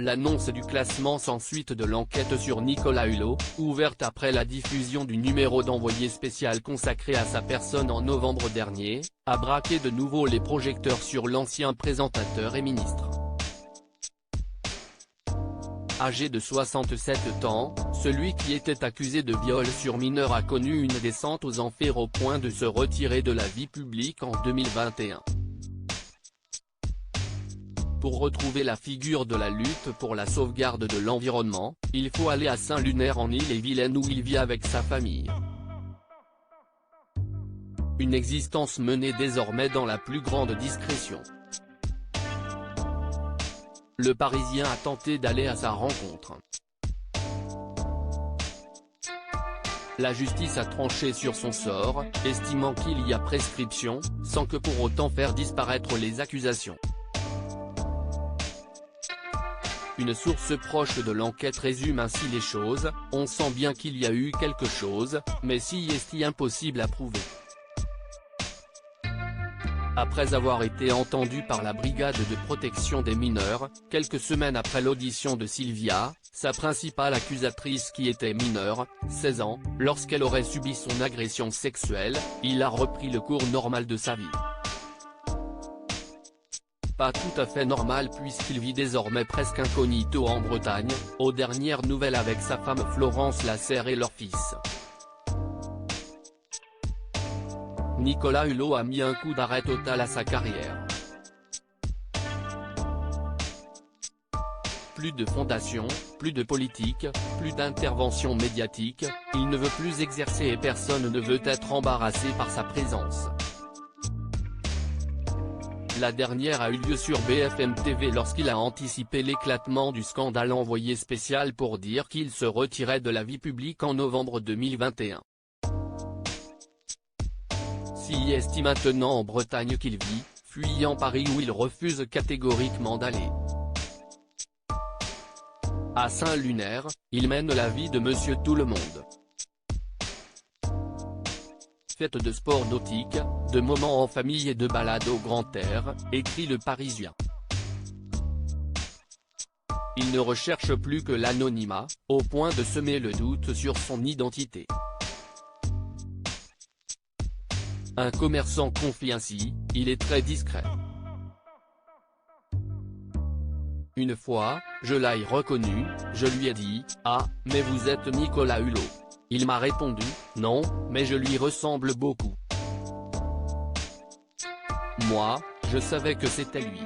L'annonce du classement sans suite de l'enquête sur Nicolas Hulot, ouverte après la diffusion du numéro d'envoyé spécial consacré à sa personne en novembre dernier, a braqué de nouveau les projecteurs sur l'ancien présentateur et ministre. Âgé de 67 ans, celui qui était accusé de viol sur mineur a connu une descente aux enfers au point de se retirer de la vie publique en 2021. Pour retrouver la figure de la lutte pour la sauvegarde de l'environnement, il faut aller à Saint-Lunaire en Ille-et-Vilaine où il vit avec sa famille. Une existence menée désormais dans la plus grande discrétion. Le Parisien a tenté d'aller à sa rencontre. La justice a tranché sur son sort, estimant qu'il y a prescription, sans que pour autant faire disparaître les accusations. Une source proche de l'enquête résume ainsi les choses: on sent bien qu'il y a eu quelque chose, mais si est-il impossible à prouver. Après avoir été entendu par la brigade de protection des mineurs, quelques semaines après l'audition de Sylvia, sa principale accusatrice qui était mineure, 16 ans, lorsqu'elle aurait subi son agression sexuelle, il a repris le cours normal de sa vie. Pas tout à fait normal puisqu'il vit désormais presque incognito en Bretagne, aux dernières nouvelles avec sa femme Florence Lasserre et leur fils. Nicolas Hulot a mis un coup d'arrêt total à sa carrière. Plus de fondation, plus de politique, plus d'intervention médiatique, il ne veut plus exercer et personne ne veut être embarrassé par sa présence. La dernière a eu lieu sur BFM TV lorsqu'il a anticipé l'éclatement du scandale envoyé spécial pour dire qu'il se retirait de la vie publique en novembre 2021. Si est maintenant en Bretagne qu'il vit, fuyant Paris où il refuse catégoriquement d'aller. À Saint-Lunaire, il mène la vie de Monsieur Tout-le-Monde. Fête de sport nautique, de moments en famille et de balades au grand air, écrit Le Parisien. Il ne recherche plus que l'anonymat, au point de semer le doute sur son identité. Un commerçant confie ainsi: il est très discret. Une fois, je l'ai reconnu, je lui ai dit: ah, mais vous êtes Nicolas Hulot. Il m'a répondu: non, mais je lui ressemble beaucoup. Moi, je savais que c'était lui.